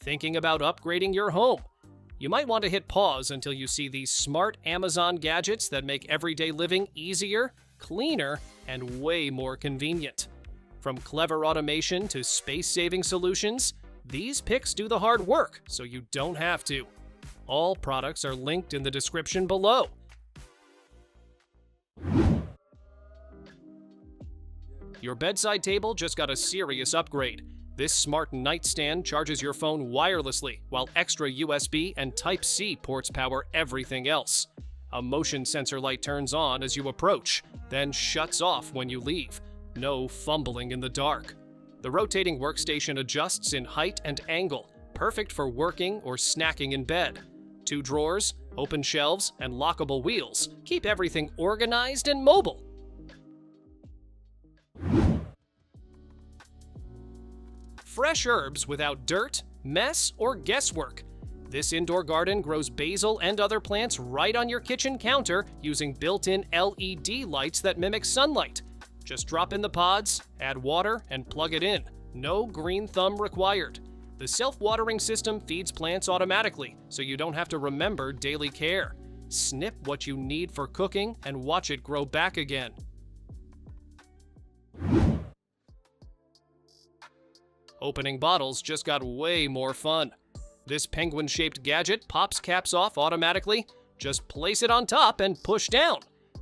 Thinking about upgrading your home? You might want to hit pause until you see these smart Amazon gadgets that make everyday living easier, cleaner, and way more convenient. From clever automation to space-saving solutions, these picks do the hard work so you don't have to. All products are linked in the description below. Your bedside table just got a serious upgrade. This smart nightstand charges your phone wirelessly, while extra USB and Type-C ports power everything else. A motion sensor light turns on as you approach, then shuts off when you leave. No fumbling in the dark. The rotating workstation adjusts in height and angle, perfect for working or snacking in bed. 2 drawers, open shelves, and lockable wheels keep everything organized and mobile. Fresh herbs without dirt, mess, or guesswork. This indoor garden grows basil and other plants right on your kitchen counter using built-in LED lights that mimic sunlight. Just drop in the pods, add water, and plug it in. No green thumb required. The self-watering system feeds plants automatically, so you don't have to remember daily care. Snip what you need for cooking and watch it grow back again. Opening bottles just got way more fun. This penguin-shaped gadget pops caps off automatically. Just place it on top and push down.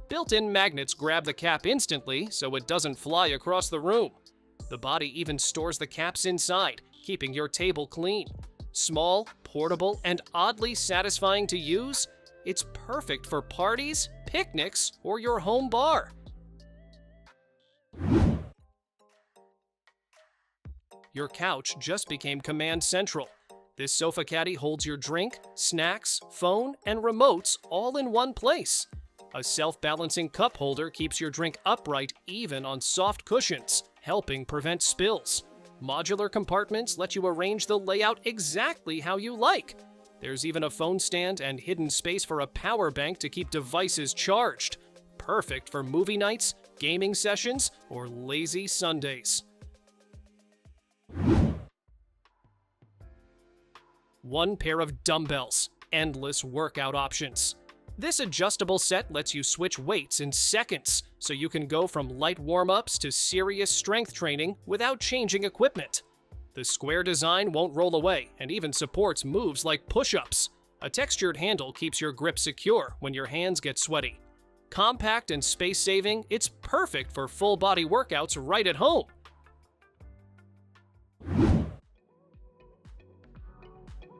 Built-in magnets grab the cap instantly so it doesn't fly across the room. The body even stores the caps inside, keeping your table clean. Small, portable, and oddly satisfying to use, it's perfect for parties, picnics, or your home bar. Your couch just became command central. This sofa caddy holds your drink, snacks, phone, and remotes all in one place. A self-balancing cup holder keeps your drink upright even on soft cushions, helping prevent spills. Modular compartments let you arrange the layout exactly how you like. There's even a phone stand and hidden space for a power bank to keep devices charged. Perfect for movie nights, gaming sessions, or lazy Sundays. One pair of dumbbells, endless workout options. This adjustable set lets you switch weights in seconds, so you can go from light warm-ups to serious strength training without changing equipment. The square design won't roll away and even supports moves like push-ups. A textured handle keeps your grip secure when your hands get sweaty. Compact and space-saving, it's perfect for full-body workouts right at home.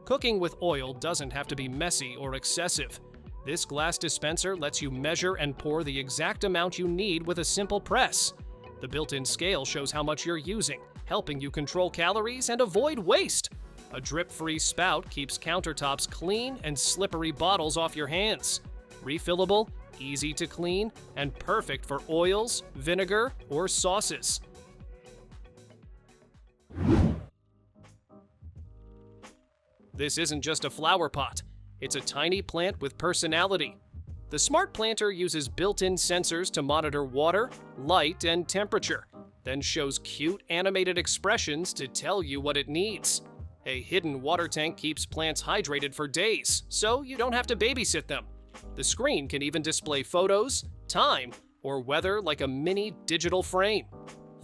Cooking with oil doesn't have to be messy or excessive. This glass dispenser lets you measure and pour the exact amount you need with a simple press. The built-in scale shows how much you're using, helping you control calories and avoid waste. A drip-free spout keeps countertops clean and slippery bottles off your hands. Refillable, easy to clean, and perfect for oils, vinegar, or sauces. This isn't just a flower pot. It's a tiny plant with personality. The smart planter uses built-in sensors to monitor water, light, and temperature, then shows cute animated expressions to tell you what it needs. A hidden water tank keeps plants hydrated for days, so you don't have to babysit them. The screen can even display photos, time, or weather like a mini digital frame.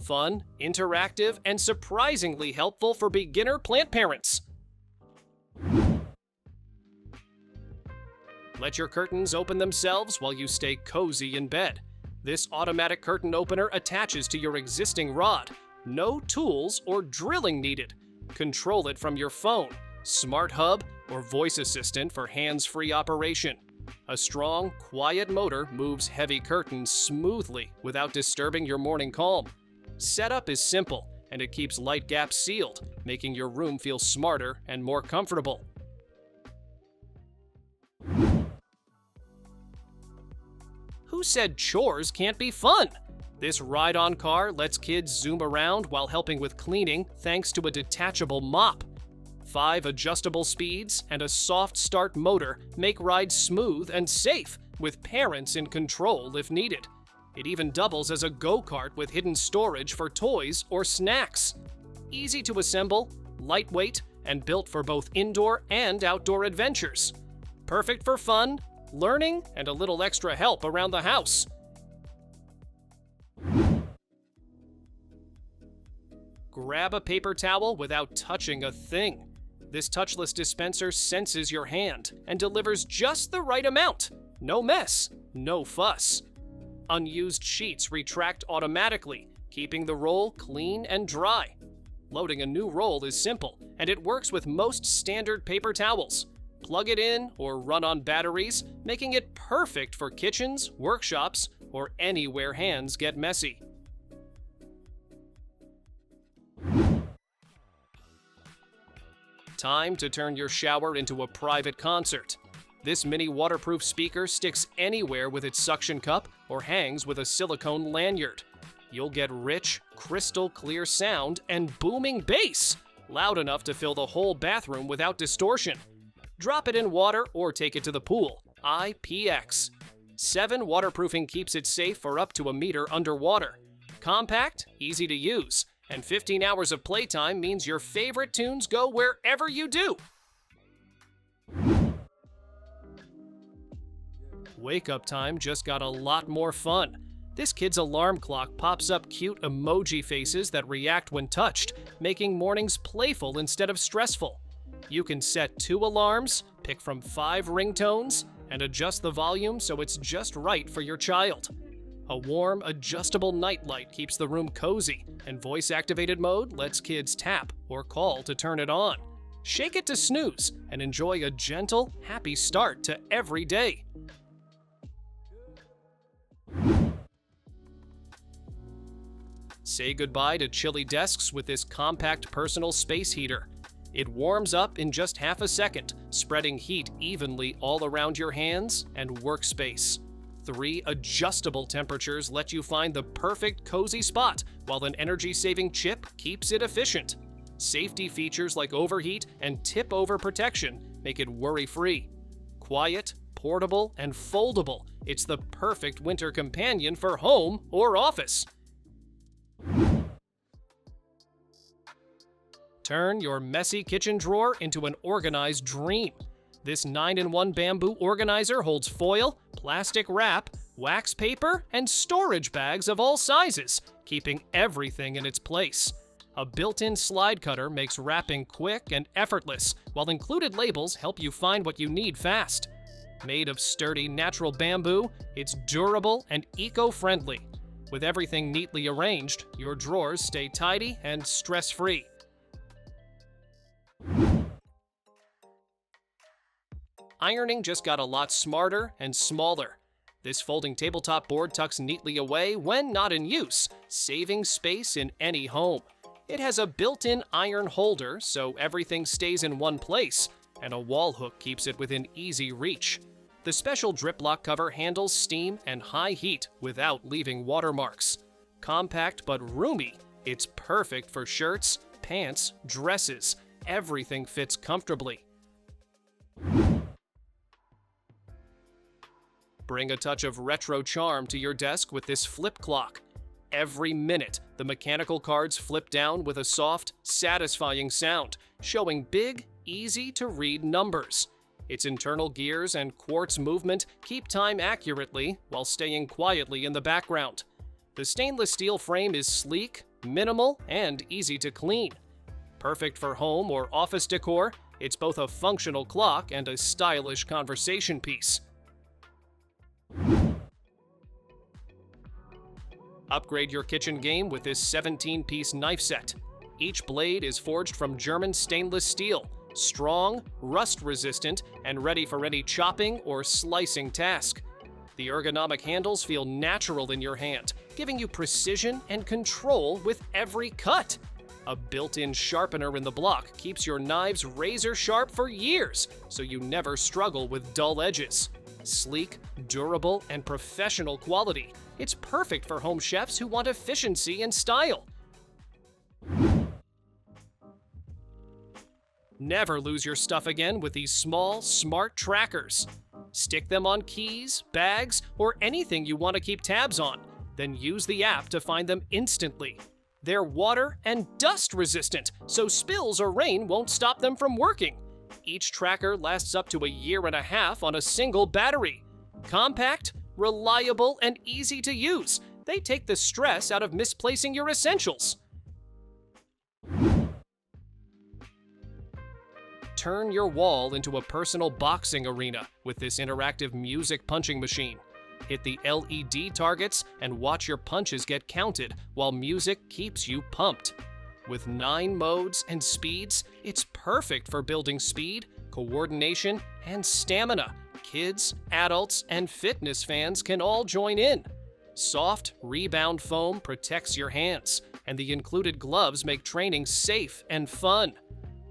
Fun, interactive, and surprisingly helpful for beginner plant parents. Let your curtains open themselves while you stay cozy in bed. This automatic curtain opener attaches to your existing rod. No tools or drilling needed. Control it from your phone, smart hub, or voice assistant for hands-free operation. A strong, quiet motor moves heavy curtains smoothly without disturbing your morning calm. Setup is simple, and it keeps light gaps sealed, making your room feel smarter and more comfortable. Who said chores can't be fun? This ride-on car lets kids zoom around while helping with cleaning thanks to a detachable mop. 5 adjustable speeds and a soft start motor make rides smooth and safe, with parents in control if needed. It even doubles as a go-kart with hidden storage for toys or snacks. Easy to assemble, lightweight, and built for both indoor and outdoor adventures. Perfect for fun, learning, and a little extra help around the house. Grab a paper towel without touching a thing. This touchless dispenser senses your hand and delivers just the right amount. No mess, no fuss. Unused sheets retract automatically, keeping the roll clean and dry. Loading a new roll is simple, and it works with most standard paper towels. Plug it in or run on batteries, making it perfect for kitchens, workshops, or anywhere hands get messy. Time to turn your shower into a private concert. This mini waterproof speaker sticks anywhere with its suction cup or hangs with a silicone lanyard. You'll get rich, crystal clear sound and booming bass, loud enough to fill the whole bathroom without distortion. Drop it in water or take it to the pool. IPX. 7 waterproofing keeps it safe for up to a meter underwater. Compact, easy to use, and 15 hours of playtime means your favorite tunes go wherever you do. Wake-up time just got a lot more fun. This kid's alarm clock pops up cute emoji faces that react when touched, making mornings playful instead of stressful. You can set 2 alarms, pick from 5 ringtones, and adjust the volume so it's just right for your child. A warm, adjustable nightlight keeps the room cozy, and voice-activated mode lets kids tap or call to turn it on. Shake it to snooze and enjoy a gentle, happy start to every day. Say goodbye to chilly desks with this compact personal space heater. It warms up in just half a second, spreading heat evenly all around your hands and workspace. 3 adjustable temperatures let you find the perfect cozy spot, while an energy-saving chip keeps it efficient. Safety features like overheat and tip-over protection make it worry-free. Quiet, portable, and foldable, it's the perfect winter companion for home or office. Turn your messy kitchen drawer into an organized dream. This 9-in-1 bamboo organizer holds foil, plastic wrap, wax paper, and storage bags of all sizes, keeping everything in its place. A built-in slide cutter makes wrapping quick and effortless, while included labels help you find what you need fast. Made of sturdy natural bamboo, it's durable and eco-friendly. With everything neatly arranged, your drawers stay tidy and stress-free. Ironing just got a lot smarter and smaller. This folding tabletop board tucks neatly away when not in use, saving space in any home. It has a built-in iron holder, so everything stays in one place, and a wall hook keeps it within easy reach. The special drip lock cover handles steam and high heat without leaving watermarks. Compact but roomy, it's perfect for shirts, pants, dresses. Everything fits comfortably. Bring a touch of retro charm to your desk with this flip clock. Every minute, the mechanical cards flip down with a soft, satisfying sound, showing big, easy-to-read numbers. Its internal gears and quartz movement keep time accurately while staying quietly in the background. The stainless steel frame is sleek, minimal, and easy to clean. Perfect for home or office decor, it's both a functional clock and a stylish conversation piece. Upgrade your kitchen game with this 17-piece knife set. Each blade is forged from German stainless steel, strong, rust-resistant, and ready for any chopping or slicing task. The ergonomic handles feel natural in your hand, giving you precision and control with every cut. A built-in sharpener in the block keeps your knives razor sharp for years, so you never struggle with dull edges. Sleek, durable, and professional quality, it's perfect for home chefs who want efficiency and style. Never lose your stuff again with these small, smart trackers. Stick them on keys, bags, or anything you want to keep tabs on. Then use the app to find them instantly. They're water and dust resistant, so spills or rain won't stop them from working. Each tracker lasts up to a year and a half on a single battery. Compact, reliable, and easy to use. They take the stress out of misplacing your essentials. Turn your wall into a personal boxing arena with this interactive music punching machine. Hit the LED targets and watch your punches get counted while music keeps you pumped. With 9 modes and speeds, it's perfect for building speed, coordination, and stamina. Kids, adults, and fitness fans can all join in. Soft, rebound foam protects your hands, and the included gloves make training safe and fun.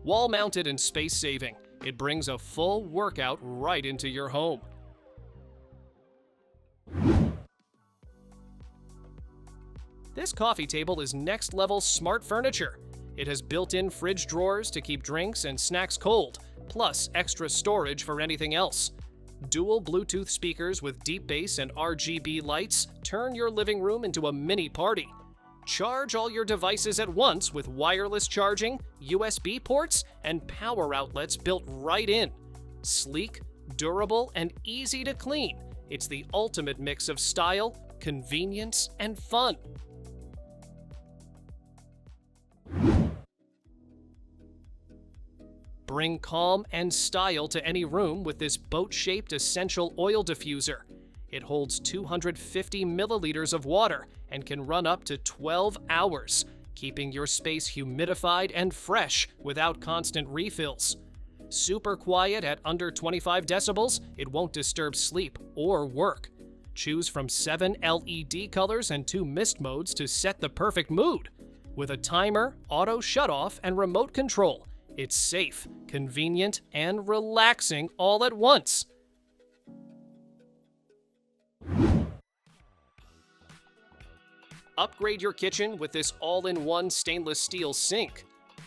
Wall-mounted and space-saving, it brings a full workout right into your home. This coffee table is next-level smart furniture. It has built-in fridge drawers to keep drinks and snacks cold, plus extra storage for anything else. Dual Bluetooth speakers with deep bass and RGB lights turn your living room into a mini party. Charge all your devices at once with wireless charging, USB ports, and power outlets built right in. Sleek, durable, and easy to clean. It's the ultimate mix of style, convenience, and fun. Bring calm and style to any room with this boat-shaped essential oil diffuser. It holds 250 milliliters of water and can run up to 12 hours, keeping your space humidified and fresh without constant refills. Super quiet at under 25 decibels, it won't disturb sleep or work. Choose from 7 LED colors and 2 mist modes to set the perfect mood. With a timer, auto shutoff, and remote control, it's safe, convenient, and relaxing all at once. Upgrade your kitchen with this all-in-one stainless steel sink.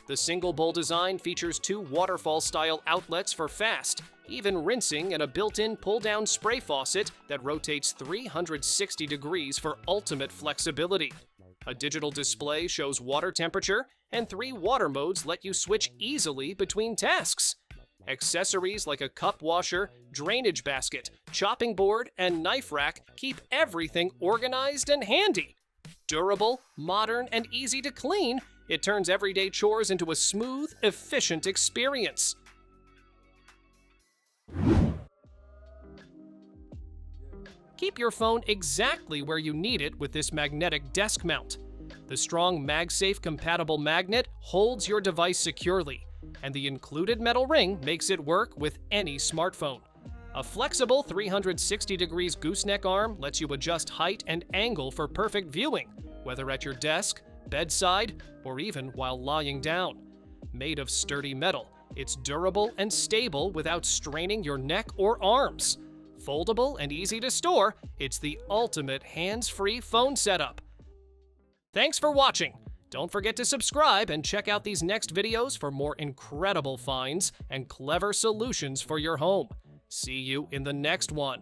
The single bowl design features 2 waterfall-style outlets for fast, even rinsing, and a built-in pull-down spray faucet that rotates 360 degrees for ultimate flexibility. A digital display shows water temperature, and 3 water modes let you switch easily between tasks. Accessories like a cup washer, drainage basket, chopping board, and knife rack keep everything organized and handy. Durable, modern, and easy to clean, it turns everyday chores into a smooth, efficient experience. Keep your phone exactly where you need it with this magnetic desk mount. The strong MagSafe compatible magnet holds your device securely, and the included metal ring makes it work with any smartphone. A flexible 360 degrees gooseneck arm lets you adjust height and angle for perfect viewing, whether at your desk, bedside, or even while lying down. Made of sturdy metal, it's durable and stable without straining your neck or arms. Foldable and easy to store, it's the ultimate hands-free phone setup. Thanks for watching. Don't forget to subscribe and check out these next videos for more incredible finds and clever solutions for your home. See you in the next one.